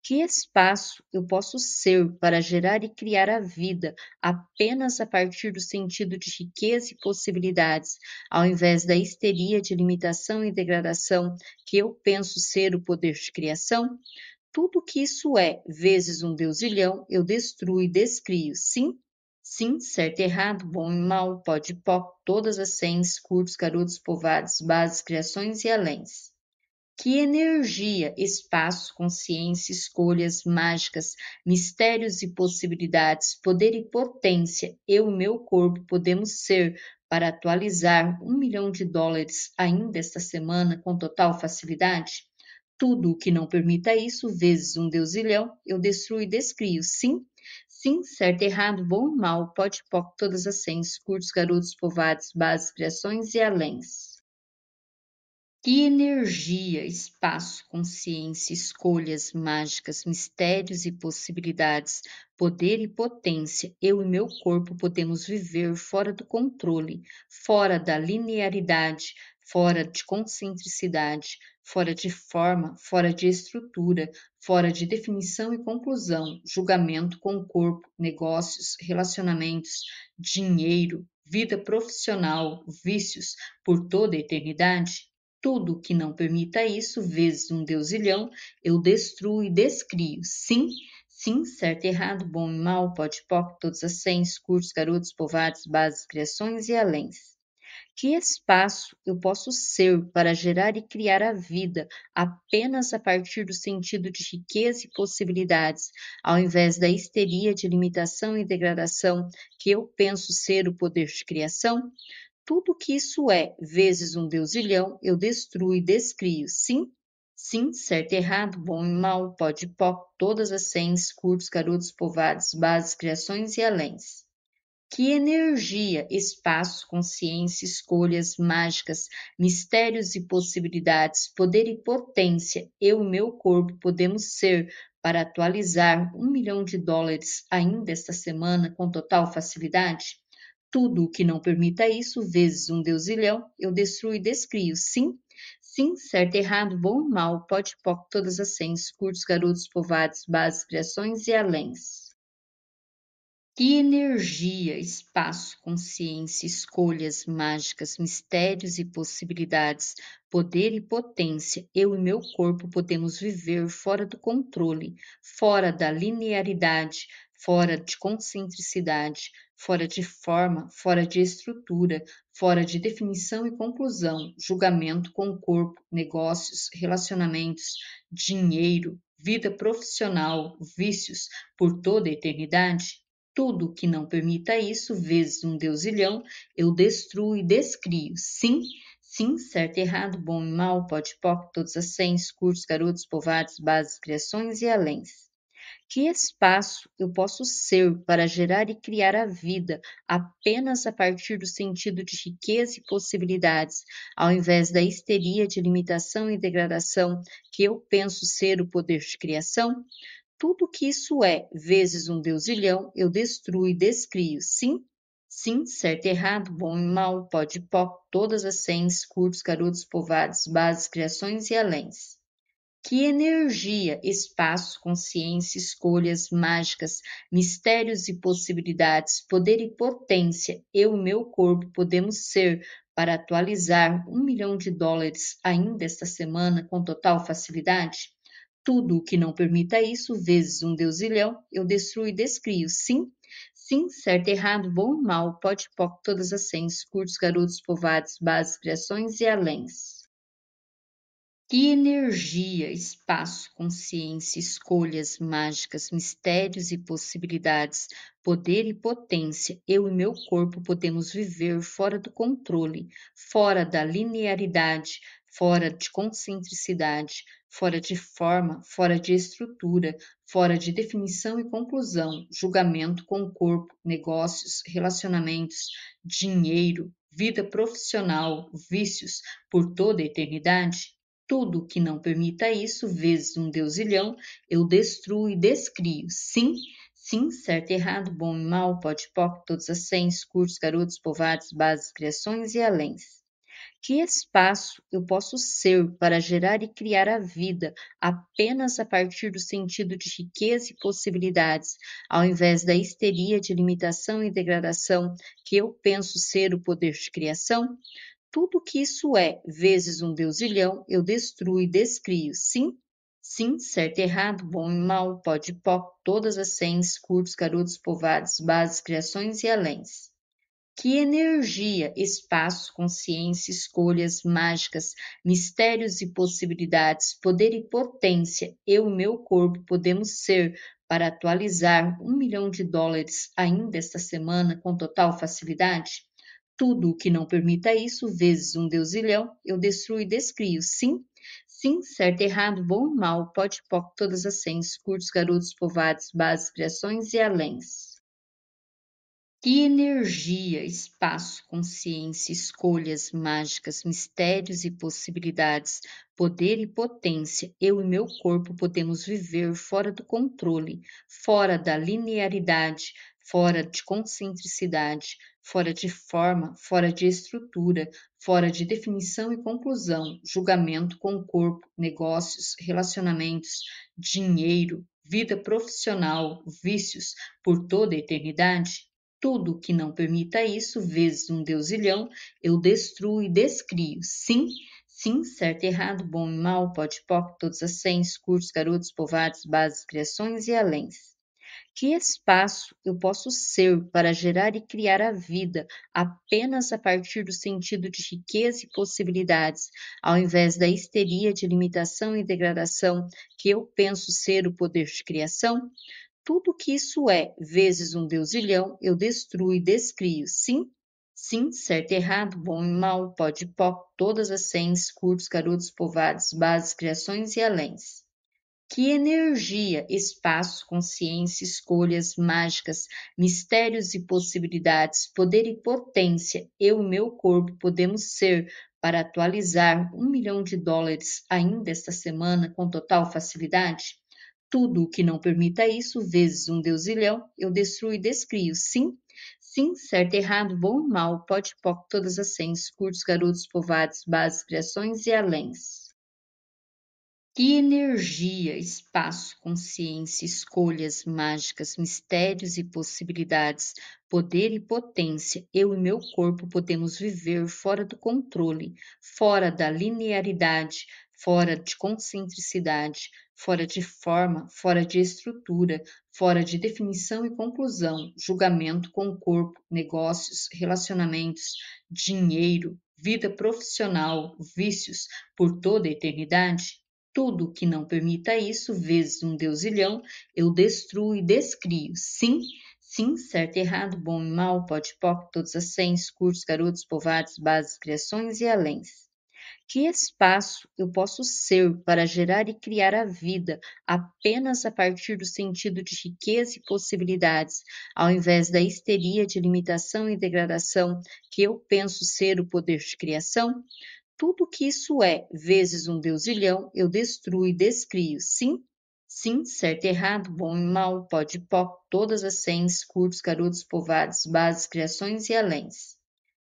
Que espaço eu posso ser para gerar e criar a vida apenas a partir do sentido de riqueza e possibilidades, ao invés da histeria de limitação e degradação que eu penso ser o poder de criação? Tudo que isso é, vezes um deusilhão, eu destruo e descrio. Sim, sim, certo, errado, bom e mal, pode, poc, todas as cens, curtos, garotos, povoados, bases, criações e aléns. Que energia, espaço, consciência, escolhas mágicas, mistérios e possibilidades, poder e potência, eu e meu corpo podemos ser para atualizar US$ 1 milhão ainda esta semana com total facilidade? Tudo o que não permita isso, vezes um deusilhão, eu destruo e descrio. Sim, sim, certo, errado, bom e mal, pode, poc, todas as cens, curtos, garotos, povoados, bases, criações e aléns. Que energia, espaço, consciência, escolhas mágicas, mistérios e possibilidades, poder e potência, eu e meu corpo podemos viver fora do controle, fora da linearidade, fora de concentricidade, fora de forma, fora de estrutura, fora de definição e conclusão, julgamento com o corpo, negócios, relacionamentos, dinheiro, vida profissional, vícios, por toda a eternidade? Tudo que não permita isso, vezes um deusilhão, eu destruo e descrio. Sim, sim, certo, errado, bom e mal, pode, poc, todas as cens, curtos, garotos, povoados, bases, criações e aléns. Que espaço eu posso ser para gerar e criar a vida apenas a partir do sentido de riqueza e possibilidades, ao invés da histeria de limitação e degradação que eu penso ser o poder de criação? Tudo que isso é, vezes um deusilhão, eu destruo e descrio. Sim, sim, certo, errado, bom e mal, pode, poc, todas as cens, curtos, garotos, povoados, bases, criações e aléns. Que energia, espaço, consciência, escolhas mágicas, mistérios e possibilidades, poder e potência, eu e meu corpo podemos ser para atualizar US$ 1 milhão ainda esta semana com total facilidade? Tudo o que não permita isso, vezes um deusilhão, eu destruo e descrio. Sim, sim, certo, errado, bom e mal, pode, poc, todas as sens, curtos, garotos, povoados, bases, criações e aléns. Que energia, espaço, consciência, escolhas mágicas, mistérios e possibilidades, poder e potência, eu e meu corpo podemos viver fora do controle, fora da linearidade, fora de concentricidade, fora de forma, fora de estrutura, fora de definição e conclusão, julgamento com o corpo, negócios, relacionamentos, dinheiro, vida profissional, vícios, por toda a eternidade? Tudo que não permita isso, vezes um deusilhão, eu destruo e descrio. Sim, sim, certo, errado, bom e mal, pode, poc, todos as sens, curtos, garotos, povoados, bases, criações e aléns. Que espaço eu posso ser para gerar e criar a vida apenas a partir do sentido de riqueza e possibilidades, ao invés da histeria de limitação e degradação que eu penso ser o poder de criação? Tudo que isso é, vezes um deusilhão, eu destruo e descrio. Sim, sim, certo, errado, bom e mal, pode, poc, todas as sens, curtos, garotos, povoados, bases, criações e aléns. Que energia, espaço, consciência, escolhas mágicas, mistérios e possibilidades, poder e potência, eu e meu corpo podemos ser para atualizar US$ 1 milhão ainda esta semana com total facilidade? Tudo o que não permita isso, vezes um deusilhão, eu destruo e descrio. Sim, sim, certo, errado, bom e mal, pode, poc, todas as sens, curtos, garotos, povoados, bases, criações e aléns. Que energia, espaço, consciência, escolhas mágicas, mistérios e possibilidades, poder e potência, eu e meu corpo podemos viver fora do controle, fora da linearidade, fora de concentricidade, fora de forma, fora de estrutura, fora de definição e conclusão, julgamento com o corpo, negócios, relacionamentos, dinheiro, vida profissional, vícios, por toda a eternidade? Tudo que não permita isso, vezes um deusilhão, eu destruo e descrio. Sim, sim, certo, errado, bom e mal, pode, poc, todos as sens, curtos, garotos, povoados, bases, criações e aléns. Que espaço eu posso ser para gerar e criar a vida apenas a partir do sentido de riqueza e possibilidades, ao invés da histeria de limitação e degradação que eu penso ser o poder de criação? Tudo que isso é, vezes um deusilhão, eu destruo e descrio. Sim, sim, certo, errado, bom e mal, pode, poc, todas as sens, curtos, garotos, povoados, bases, criações e aléns. Que energia, espaço, consciência, escolhas mágicas, mistérios e possibilidades, poder e potência, eu e meu corpo podemos ser para atualizar US$ 1 milhão ainda esta semana com total facilidade? Tudo o que não permita isso, vezes um deusilhão, eu destruo e descrio. Sim, sim, certo, errado, bom e mal, pode, poc, todas as sens, curtos, garotos, povoados, bases, criações e aléns. Que energia, espaço, consciência, escolhas mágicas, mistérios e possibilidades, poder e potência, eu e meu corpo podemos viver fora do controle, fora da linearidade, fora de concentricidade, fora de forma, fora de estrutura, fora de definição e conclusão, julgamento com o corpo, negócios, relacionamentos, dinheiro, vida profissional, vícios, por toda a eternidade? Tudo que não permita isso, vezes um deusilhão, eu destruo e descrio. Sim, sim, certo, errado, bom e mal, pode, poc, todas as sens, curtos, garotos, povoados, bases, criações e aléns. Que espaço eu posso ser para gerar e criar a vida apenas a partir do sentido de riqueza e possibilidades, ao invés da histeria de limitação e degradação que eu penso ser o poder de criação? Tudo que isso é, vezes um deusilhão, eu destruo e descrio. Sim, sim, certo, errado, bom e mal, pode, poc, todas as sens, curtos, garotos, povoados, bases, criações e aléns. Que energia, espaço, consciência, escolhas mágicas, mistérios e possibilidades, poder e potência, eu e meu corpo podemos ser para atualizar US$ 1 milhão ainda esta semana com total facilidade? Tudo o que não permita isso, vezes um deusilhão, eu destruo e descrio. Sim, sim, certo, errado, bom e mal, pode, poc, todas as sens, curtos, garotos, povoados, bases, criações e aléns. Que energia, espaço, consciência, escolhas mágicas, mistérios e possibilidades, poder e potência, eu e meu corpo podemos viver fora do controle, fora da linearidade, fora de concentricidade, fora de forma, fora de estrutura, fora de definição e conclusão, julgamento com o corpo, negócios, relacionamentos, dinheiro, vida profissional, vícios, por toda a eternidade? Tudo que não permita isso, vezes um deusilhão, eu destruo e descrio. Sim, sim, certo, errado, bom e mal, pode, poc, todos as sens, curtos, garotos, povoados, bases, criações e aléns. Que espaço eu posso ser para gerar e criar a vida apenas a partir do sentido de riqueza e possibilidades, ao invés da histeria de limitação e degradação que eu penso ser o poder de criação? Tudo que isso é, vezes um deusilhão, eu destruo e descrio. Sim, sim, certo, errado, bom e mal, pode, poc, todas as sens, curtos, garotos, povoados, bases, criações e aléns.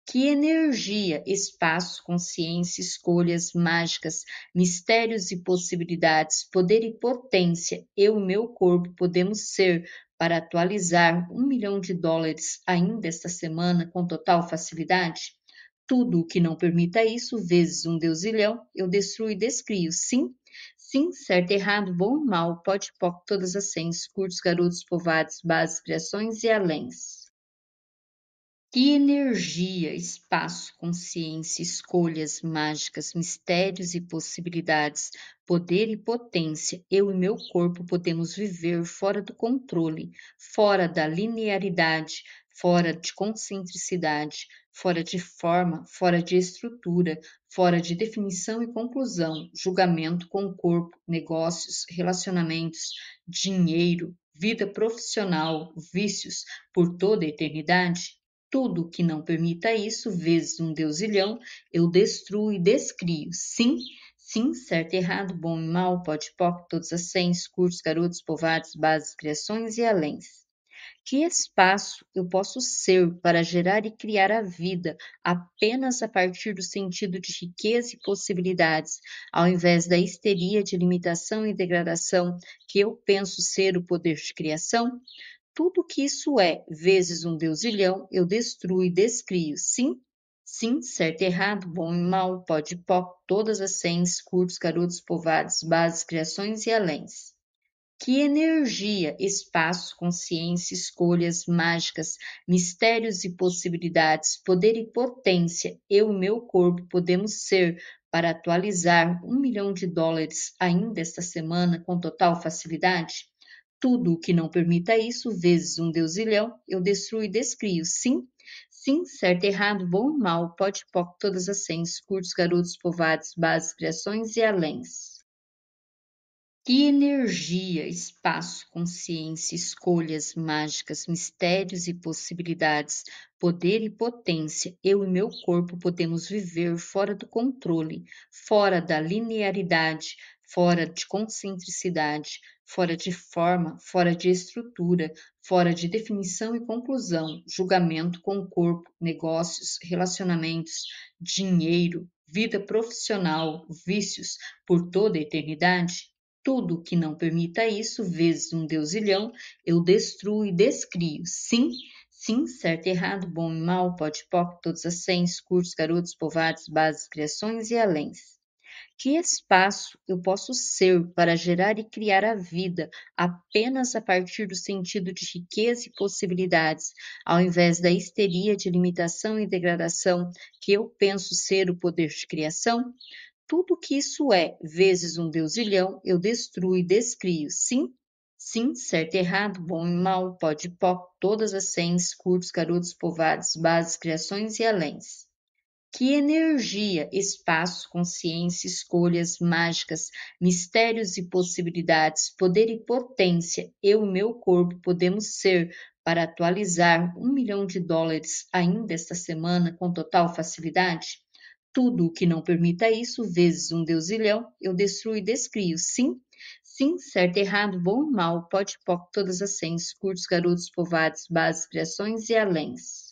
Que energia, espaço, consciência, escolhas mágicas, mistérios e possibilidades, poder e potência, eu e meu corpo podemos ser para atualizar US$ 1 milhão ainda esta semana com total facilidade? Tudo o que não permita isso, vezes um deusilhão, eu destruo e descrio. Sim, sim, certo, errado, bom e mal, pode, poc, todas as sens, curtos, garotos, povoados, bases, criações e aléns. Que energia, espaço, consciência, escolhas mágicas, mistérios e possibilidades, poder e potência, eu e meu corpo podemos viver fora do controle, fora da linearidade, fora de concentricidade, fora de forma, fora de estrutura, fora de definição e conclusão, julgamento com o corpo, negócios, relacionamentos, dinheiro, vida profissional, vícios, por toda a eternidade? Tudo que não permita isso, vezes um deusilhão, eu destruo e descrio. Sim, sim, certo, errado, bom e mal, pode, poc, todos as sens, curtos, garotos, povoados, bases, criações e aléns. Que espaço eu posso ser para gerar e criar a vida apenas a partir do sentido de riqueza e possibilidades, ao invés da histeria de limitação e degradação que eu penso ser o poder de criação? Tudo que isso é, vezes um deusilhão, eu destruo e descrio. Sim, sim, certo, errado, bom e mal, pode, poc, todas as sens, curtos, garotos, povoados, bases, criações e aléns. Que energia, espaço, consciência, escolhas mágicas, mistérios e possibilidades, poder e potência, eu e meu corpo podemos ser para atualizar US$ 1 milhão ainda esta semana com total facilidade? Tudo o que não permita isso, vezes um deusilhão, eu destruo e descrio. Sim, sim, certo, errado, bom e mal, pode, poc, todas as sens, curtos, garotos, povoados, bases, criações e aléns. Que energia, espaço, consciência, escolhas mágicas, mistérios e possibilidades, poder e potência, eu e meu corpo podemos viver fora do controle, fora da linearidade, fora de concentricidade, fora de forma, fora de estrutura, fora de definição e conclusão, julgamento com o corpo, negócios, relacionamentos, dinheiro, vida profissional, vícios, por toda a eternidade? Tudo que não permita isso, vezes um deusilhão, eu destruo e descrio. Sim, sim, certo, errado, bom e mal, pode, poc, todos as sens, curtos, garotos, povoados, bases, criações e aléns. Que espaço eu posso ser para gerar e criar a vida apenas a partir do sentido de riqueza e possibilidades, ao invés da histeria de limitação e degradação que eu penso ser o poder de criação? Tudo que isso é, vezes um deusilhão, eu destruo e descrio. Sim, sim, certo, errado, bom e mal, pode, poc, todas as sens, curtos, garotos, povoados, bases, criações e aléns. Que energia, espaço, consciência, escolhas mágicas, mistérios e possibilidades, poder e potência, eu e meu corpo podemos ser para atualizar US$ 1 milhão ainda esta semana com total facilidade? Tudo o que não permita isso, vezes um deusilhão, eu destruo e descrio. Sim, sim, certo, errado, bom e mal, pode, poc, todas as sens, curtos, garotos, povoados, bases, criações e aléns.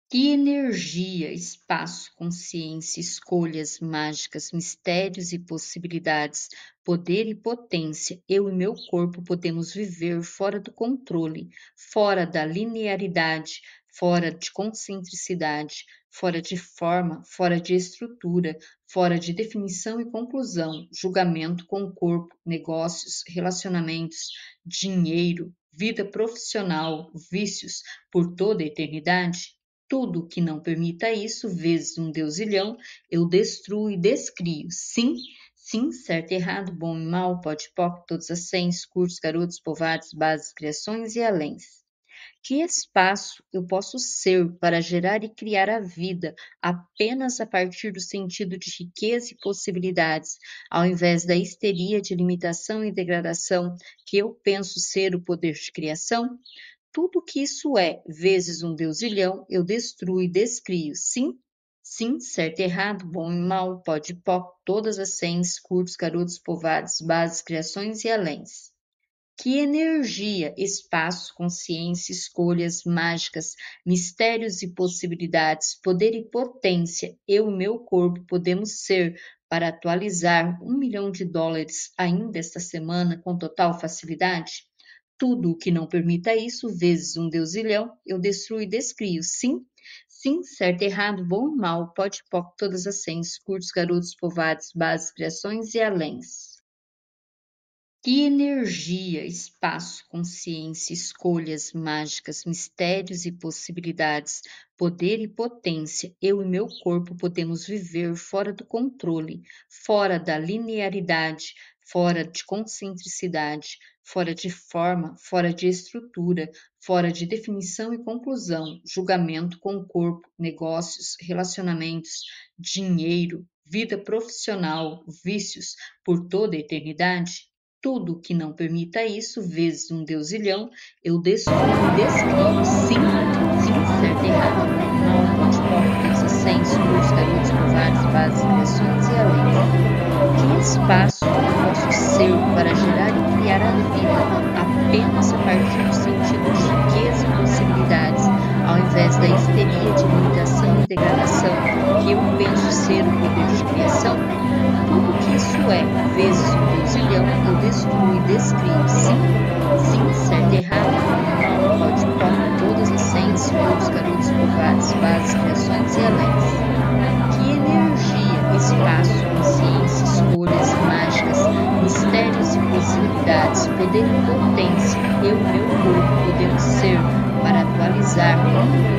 Que energia, espaço, consciência, escolhas mágicas, mistérios e possibilidades, poder e potência, eu e meu corpo podemos viver fora do controle, fora da linearidade, fora de concentricidade, fora de forma, fora de estrutura, fora de definição e conclusão, julgamento com o corpo, negócios, relacionamentos, dinheiro, vida profissional, vícios, por toda a eternidade? Tudo que não permita isso, vezes um deusilhão, eu destruo e descrio. Sim, sim, certo, errado, bom e mal, pode, poc, todos as sens, cursos, garotos, povoados, bases, criações e aléns. Que espaço eu posso ser para gerar e criar a vida apenas a partir do sentido de riqueza e possibilidades, ao invés da histeria de limitação e degradação que eu penso ser o poder de criação? Tudo que isso é, vezes um deusilhão, eu destruo e descrio. Sim, sim, certo, errado, bom e mal, pode, poc, todas as sens, curtos, garotos, povoados, bases, criações e aléns. Que energia, espaço, consciência, escolhas mágicas, mistérios e possibilidades, poder e potência, eu e meu corpo podemos ser para atualizar US$ 1 milhão ainda esta semana com total facilidade? Tudo o que não permita isso, vezes um deusilhão, eu destruo e descrio. Sim, sim, certo, errado, bom e mal, pode, poc, todas as sens, curtos, garotos, povoados, bases, criações e aléns. Que energia, espaço, consciência, escolhas mágicas, mistérios e possibilidades, poder e potência, eu e meu corpo podemos viver fora do controle, fora da linearidade, fora de concentricidade, fora de forma, fora de estrutura, fora de definição e conclusão, julgamento com o corpo, negócios, relacionamentos, dinheiro, vida profissional, vícios, por toda a eternidade? Tudo que não permita isso, vezes um deusilhão, eu destruo e descrio. Sim, sim, certo, errado, bom e mal, pode, poc, todos as sens, cursos, garotos, covardes, bases, criações e aléns. Que espaço eu posso ser para gerar e criar a vida apenas a partir do sentido de riqueza e possibilidades, ao invés da histeria de limitação e degradação que eu penso ser o poder de criação? Tudo que isso é, vezes um deusilhão, eu destruo e descrio. Sim, sim, certo, errado, bom e mal, pode, poc, todas as sens, curtos, garotos, povoados, bases, criações e aléns. Que energia, espaço, consciência, escolhas mágicas, mistérios e possibilidades, poder e potência, eu e meu corpo podemos ser para atualizar US$ 1 milhão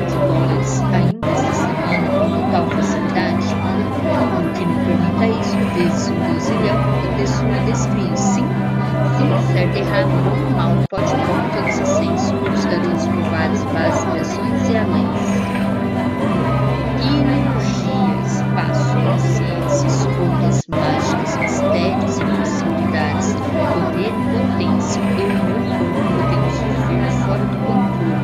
ainda esta semana com total facilidade? Tudo o que não permita isso, vezes um deusilhão, eu destruo e descrio. Sim, sim, certo, errado, bom e mal, pode, poc, todas as sens, curtos, garotos, povoados, bases, criações e aléns. Que energia, espaço, consciência, escolhas mágicas, mistérios e possibilidades, poder e potência, eu e meu corpo podemos viver fora do controle,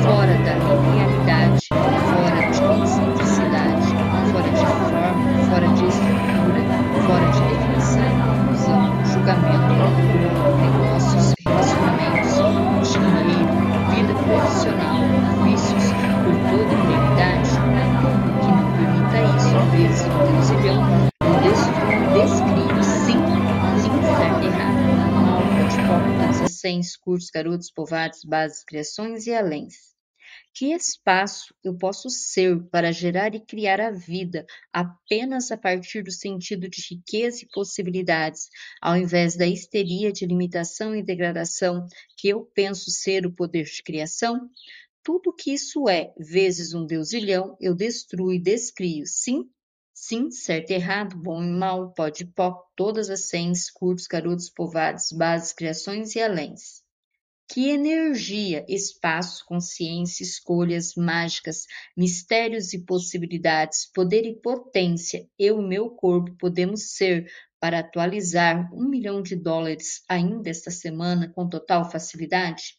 fora da linearidade, fora de concentricidade, fora de forma, fora de estrutura, fora de definição e conclusão, julgamento com o corpo, negócios, relacionamentos, dinheiro, vida profissional, vícios, por toda a eternidade? Tudo que não permita isso, vezes um deusilhão, eu destruo e descrio. Sim, sim, certo, errado, bom e mal, pode, poc, todas as sens, cursos, garotos, povoados, bases, criações e aléns. Que espaço eu posso ser para gerar e criar a vida apenas a partir do sentido de riqueza e possibilidades, ao invés da histeria de limitação e degradação que eu penso ser o poder de criação? Tudo que isso é, vezes um deusilhão, eu destruo e descrio. Sim, sim, certo, errado, bom e mal, pode, poc, todas as sens, curtos, garotos, povoados, bases, criações e aléns. Que energia, espaço, consciência, escolhas mágicas, mistérios e possibilidades, poder e potência eu e meu corpo podemos ser para atualizar US$ 1 milhão ainda esta semana com total facilidade?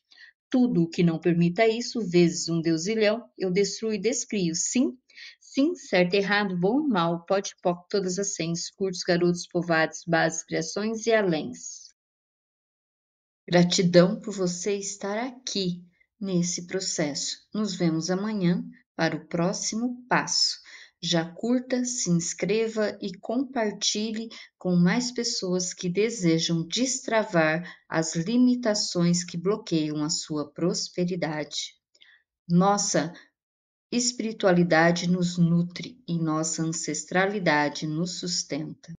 Tudo o que não permita isso, vezes um deusilhão, eu destruo e descrio. Sim, sim, certo, errado, bom e mal, pode, poc, todas as sens, curtos, garotos, povoados, bases, criações e aléns. Gratidão por você estar aqui nesse processo. Nos vemos amanhã para o próximo passo. Já curta, se inscreva e compartilhe com mais pessoas que desejam destravar as limitações que bloqueiam a sua prosperidade. Nossa espiritualidade nos nutre e nossa ancestralidade nos sustenta.